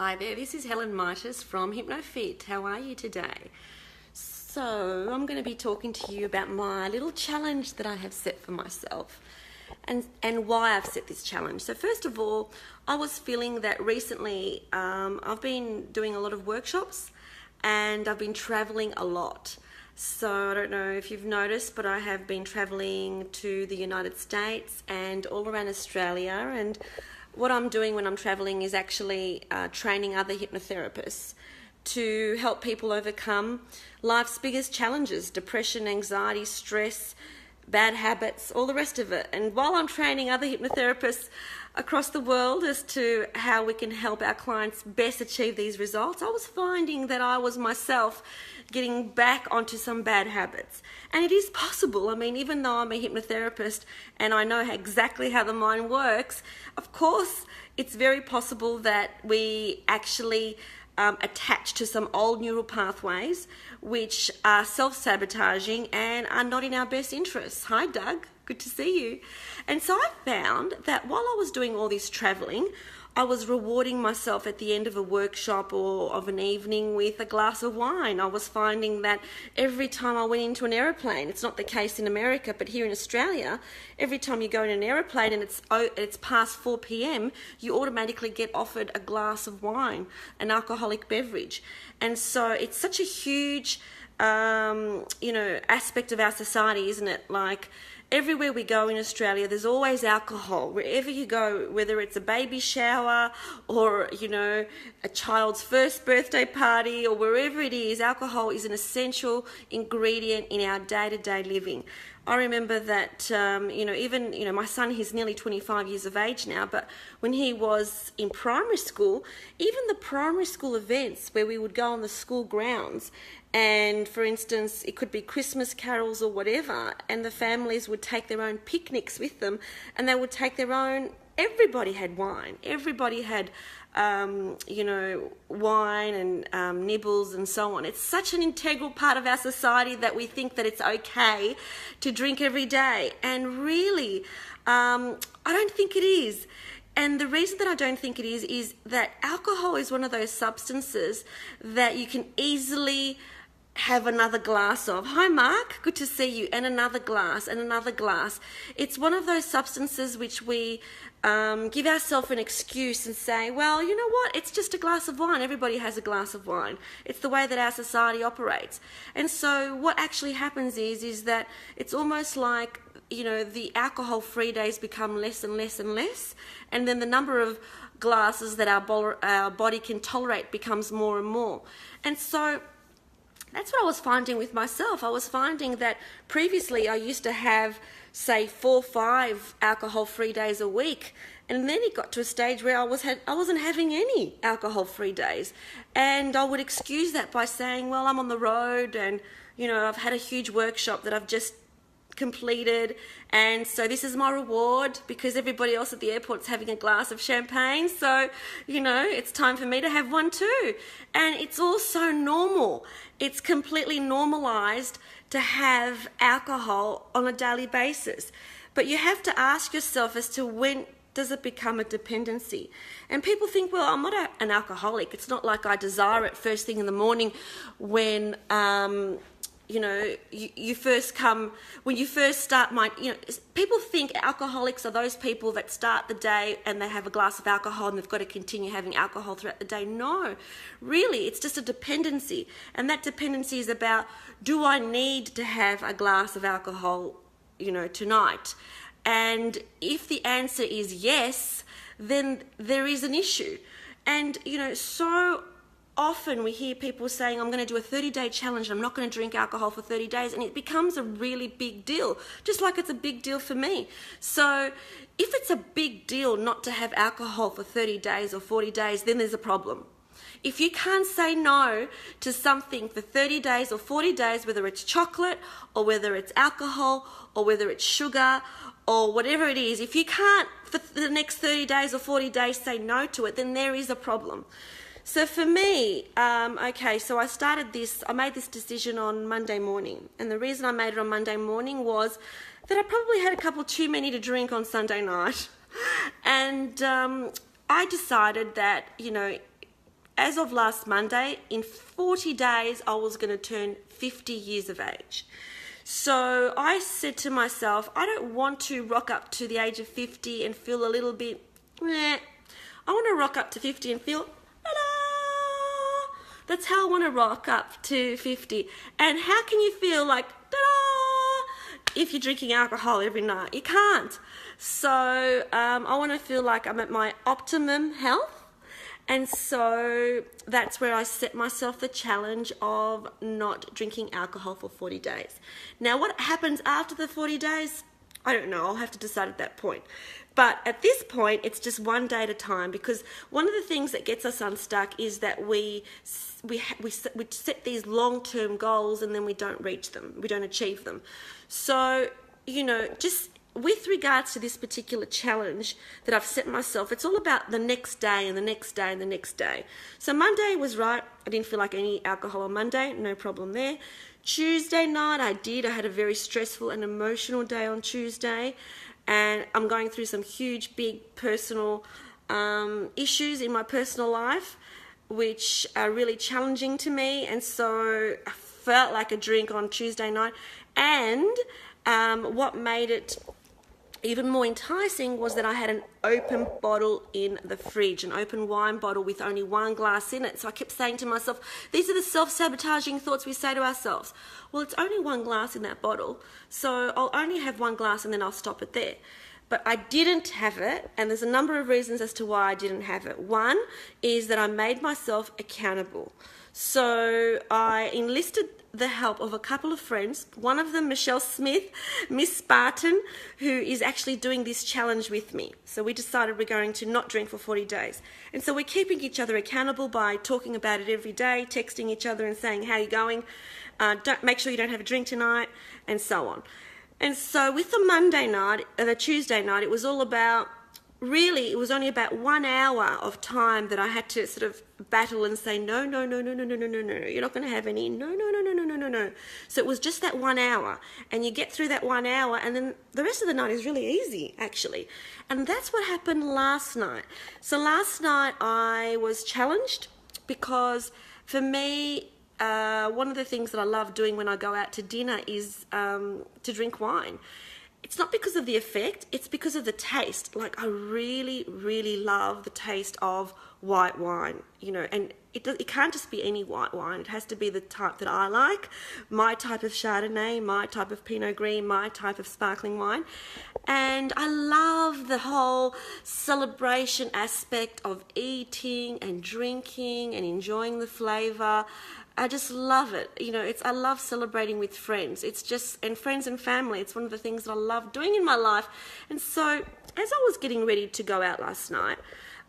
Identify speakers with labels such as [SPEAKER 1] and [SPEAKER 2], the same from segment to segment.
[SPEAKER 1] Hi there, this is Helen Mitis from HypnoFit. How are you today? So I'm going to be talking to you about my little challenge that I have set for myself and why I've set this challenge. So first of all, I was feeling that recently I've been doing a lot of workshops and I've been traveling a lot. So I don't know if you've noticed, but I have been traveling to the United States and all around Australia, and what I'm doing when I'm traveling is actually training other hypnotherapists to help people overcome life's biggest challenges: depression, anxiety, stress, bad habits, all the rest of it. And while I'm training other hypnotherapists across the world as to how we can help our clients best achieve these results, I was finding that I was myself getting back onto some bad habits. And it is possible. I mean, even though I'm a hypnotherapist and I know exactly how the mind works, of course, it's very possible that we actually attach to some old neural pathways which are self-sabotaging and are not in our best interests. Hi, Doug. Good to see you. And so I found that while I was doing all this traveling, I was rewarding myself at the end of a workshop or of an evening with a glass of wine. I was finding that every time I went into an aeroplane, it's not the case in America, but here in Australia, every time you go in an aeroplane and it's past 4 p.m, you automatically get offered a glass of wine, an alcoholic beverage. And so it's such a huge, aspect of our society, isn't it? Like, everywhere we go in Australia, there's always alcohol. Wherever you go, whether it's a baby shower or, a child's first birthday party or wherever it is, alcohol is an essential ingredient in our day-to-day living. I remember that, my son, he's nearly 25 years of age now, but when he was in primary school, even the primary school events where we would go on the school grounds, and for instance, it could be Christmas carols or whatever, and the families would take their own picnics with them, and they would take their own, everybody had wine, everybody had wine and nibbles and so on. It's such an integral part of our society that we think that it's okay to drink every day. And really, I don't think it is. And the reason that I don't think it is that alcohol is one of those substances that you can easily have another glass of. Hi, Mark. Good to see you. And another glass and another glass. It's one of those substances which we give ourselves an excuse and say, well, you know what? It's just a glass of wine. Everybody has a glass of wine. It's the way that our society operates. And so what actually happens is that it's almost like, the alcohol-free days become less and less and less. And then the number of glasses that our body can tolerate becomes more and more. And so that's what I was finding with myself. I was finding that previously I used to have, say, 4 or 5 alcohol-free days a week, and then it got to a stage where I wasn't having any alcohol-free days, and I would excuse that by saying, well, I'm on the road, and I've had a huge workshop that I've just completed, and so this is my reward because everybody else at the airport's having a glass of champagne, so it's time for me to have one too. And it's all so normal. It's completely normalized to have alcohol on a daily basis, but you have to ask yourself as to when does it become a dependency. And people think, well, I'm not an alcoholic. It's not like I desire it first thing in the morning when you first come, when you first start people think alcoholics are those people that start the day and they have a glass of alcohol and they've got to continue having alcohol throughout the day. No, really, it's just a dependency. And that dependency is about, do I need to have a glass of alcohol, tonight? And if the answer is yes, then there is an issue. And, so often we hear people saying, I'm going to do a 30-day challenge, I'm not going to drink alcohol for 30 days, and it becomes a really big deal, just like it's a big deal for me. So if it's a big deal not to have alcohol for 30 days or 40 days, then there's a problem. If you can't say no to something for 30 days or 40 days, whether it's chocolate or whether it's alcohol or whether it's sugar or whatever it is, if you can't for the next 30 days or 40 days say no to it, then there is a problem. So for me, so I made this decision on Monday morning. And the reason I made it on Monday morning was that I probably had a couple too many to drink on Sunday night. And I decided that, as of last Monday, in 40 days, I was going to turn 50 years of age. So I said to myself, I don't want to rock up to the age of 50 and feel a little bit, meh. I want to rock up to 50 and feel, ta-da! That's how I want to rock up to 50. And how can you feel like, ta-da, if you're drinking alcohol every night? You can't. So I want to feel like I'm at my optimum health. And so that's where I set myself the challenge of not drinking alcohol for 40 days. Now, what happens after the 40 days? I don't know. I'll have to decide at that point. But at this point, it's just one day at a time, because one of the things that gets us unstuck is that we set these long-term goals and then we don't reach them. We don't achieve them. So, just with regards to this particular challenge that I've set myself, it's all about the next day and the next day and the next day. So Monday was right. I didn't feel like any alcohol on Monday. No problem there. Tuesday night I did. I had a very stressful and emotional day on Tuesday. And I'm going through some huge, big personal issues in my personal life, which are really challenging to me. And so I felt like a drink on Tuesday night. And what made it even more enticing was that I had an open bottle in the fridge, an open wine bottle with only one glass in it. So I kept saying to myself, these are the self-sabotaging thoughts we say to ourselves. Well, it's only one glass in that bottle, so I'll only have one glass and then I'll stop it there. But I didn't have it, and there's a number of reasons as to why I didn't have it. One is that I made myself accountable. So I enlisted the help of a couple of friends, one of them Michelle Smith, Miss Spartan, who is actually doing this challenge with me. So we decided we're going to not drink for 40 days. And so we're keeping each other accountable by talking about it every day, texting each other and saying, how are you going? Don't make sure you don't have a drink tonight, and so on. And so with the Monday night and the Tuesday night, it was all about, really, it was only about 1 hour of time that I had to sort of battle and say, no, no, no, no, no, no, no, no, no, you're not going to have any, no, no, no, no, no, no, no, no. So it was just that 1 hour, and you get through that 1 hour, and then the rest of the night is really easy, actually. And that's what happened last night. So last night I was challenged because for me, one of the things that I love doing when I go out to dinner is to drink wine. It's not because of the effect, it's because of the taste. Like, I really, really love the taste of white wine, and it can't just be any white wine. It has to be the type that I like, my type of Chardonnay, my type of Pinot Gris, my type of sparkling wine. And I love the whole celebration aspect of eating and drinking and enjoying the flavour. I just love it. I love celebrating with friends. And friends and family. It's one of the things that I love doing in my life. And so, as I was getting ready to go out last night,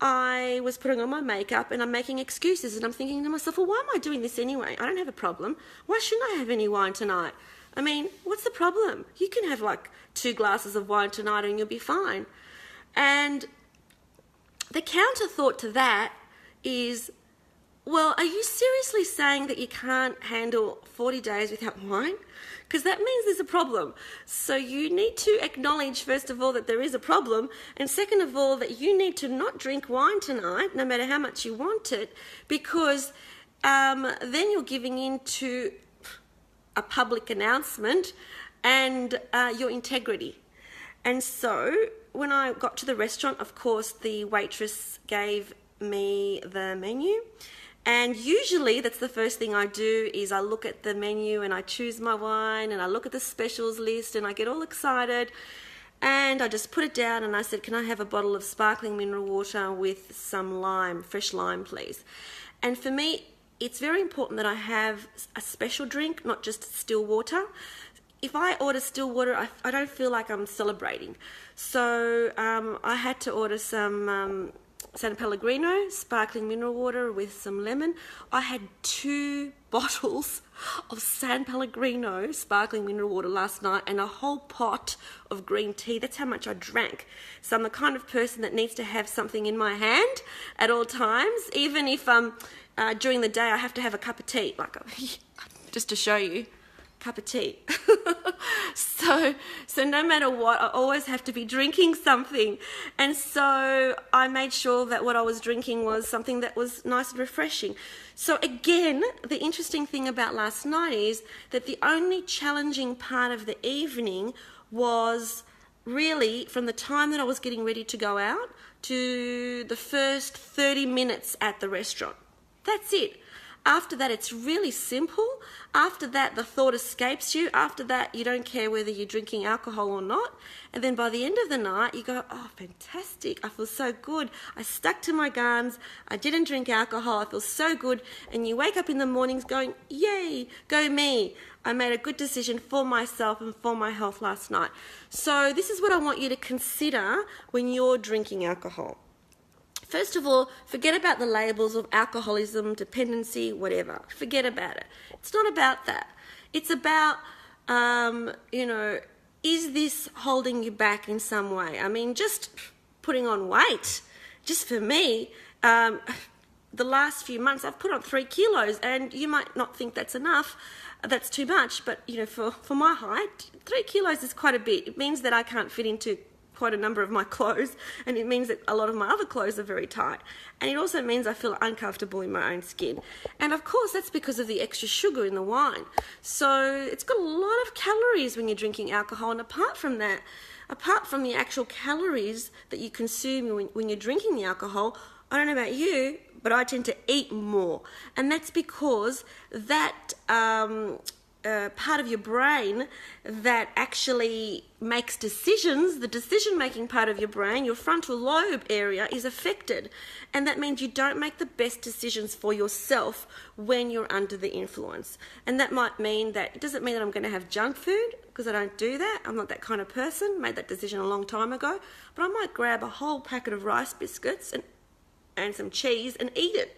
[SPEAKER 1] I was putting on my makeup and I'm making excuses, and I'm thinking to myself, well, why am I doing this anyway? I don't have a problem. Why shouldn't I have any wine tonight? I mean, what's the problem? You can have like 2 glasses of wine tonight and you'll be fine. And the counter thought to that is, well, are you seriously saying that you can't handle 40 days without wine? Because that means there's a problem. So you need to acknowledge, first of all, that there is a problem, and second of all, that you need to not drink wine tonight, no matter how much you want it, because then you're giving in to a public announcement and your integrity. And so when I got to the restaurant, of course, the waitress gave me the menu. And usually that's the first thing I do is I look at the menu and I choose my wine and I look at the specials list and I get all excited and I just put it down and I said, can I have a bottle of sparkling mineral water with some lime, fresh lime, please? And for me, it's very important that I have a special drink, not just still water. If I order still water, I don't feel like I'm celebrating. So I had to order some San Pellegrino sparkling mineral water with some lemon. I had 2 bottles of San Pellegrino sparkling mineral water last night and a whole pot of green tea. That's how much I drank. So I'm the kind of person that needs to have something in my hand at all times, even if during the day I have to have a cup of tea, like just to show you. cup of tea. So no matter what, I always have to be drinking something. And so I made sure that what I was drinking was something that was nice and refreshing. So again, the interesting thing about last night is that the only challenging part of the evening was really from the time that I was getting ready to go out to the first 30 minutes at the restaurant. That's it. After that, it's really simple. After that, the thought escapes you. After that, you don't care whether you're drinking alcohol or not. And then by the end of the night, you go, oh, fantastic. I feel so good. I stuck to my guns. I didn't drink alcohol. I feel so good. And you wake up in the mornings going, yay, go me. I made a good decision for myself and for my health last night. So this is what I want you to consider when you're drinking alcohol. First of all, forget about the labels of alcoholism, dependency, whatever. Forget about it. It's not about that. It's about, is this holding you back in some way? I mean, just putting on weight, just for me, the last few months I've put on 3 kilos, and you might not think that's enough. That's too much, but for my height, 3 kilos is quite a bit. It means that I can't fit into quite a number of my clothes, and it means that a lot of my other clothes are very tight, and it also means I feel uncomfortable in my own skin. And of course that's because of the extra sugar in the wine. So it's got a lot of calories when you're drinking alcohol, and apart from that, apart from the actual calories that you consume when you're drinking the alcohol, I don't know about you, but I tend to eat more, and that's because that part of your brain that actually makes decisions, the decision-making part of your brain, your frontal lobe area, is affected. And that means you don't make the best decisions for yourself when you're under the influence. And that might mean that, it doesn't mean that I'm going to have junk food, because I don't do that. I'm not that kind of person. Made that decision a long time ago. But I might grab a whole packet of rice biscuits and some cheese and eat it.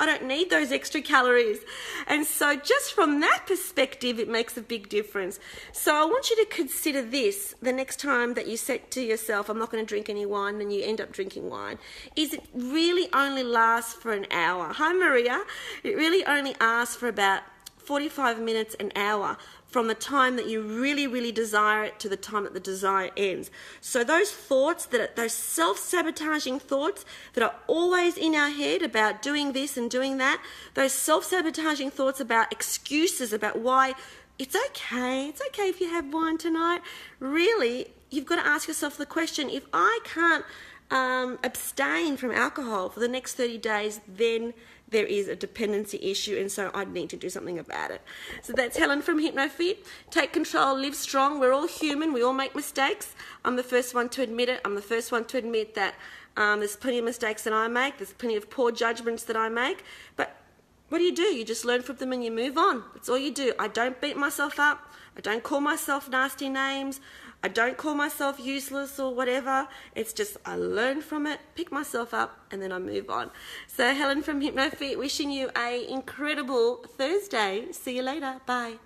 [SPEAKER 1] I don't need those extra calories. And so just from that perspective, it makes a big difference. So I want you to consider this the next time that you say to yourself, I'm not going to drink any wine, and you end up drinking wine, is it really only lasts for an hour. Hi, Maria. It really only lasts for about 45 minutes, an hour, from the time that you really, really desire it to the time that the desire ends. So those thoughts, those self-sabotaging thoughts that are always in our head about doing this and doing that, those self-sabotaging thoughts about excuses about why it's okay if you have wine tonight. Really, you've got to ask yourself the question, if I can't abstain from alcohol for the next 30 days, then there is a dependency issue, and so I need to do something about it. So that's Helen from HypnoFit. Take control, live strong. We're all human. We all make mistakes. I'm the first one to admit it. I'm the first one to admit that there's plenty of mistakes that I make. There's plenty of poor judgments that I make. But what do? You just learn from them and you move on. That's all you do. I don't beat myself up. I don't call myself nasty names. I don't call myself useless or whatever. It's just I learn from it, pick myself up, and then I move on. So Helen from HypnoFit wishing you an incredible Thursday. See you later. Bye.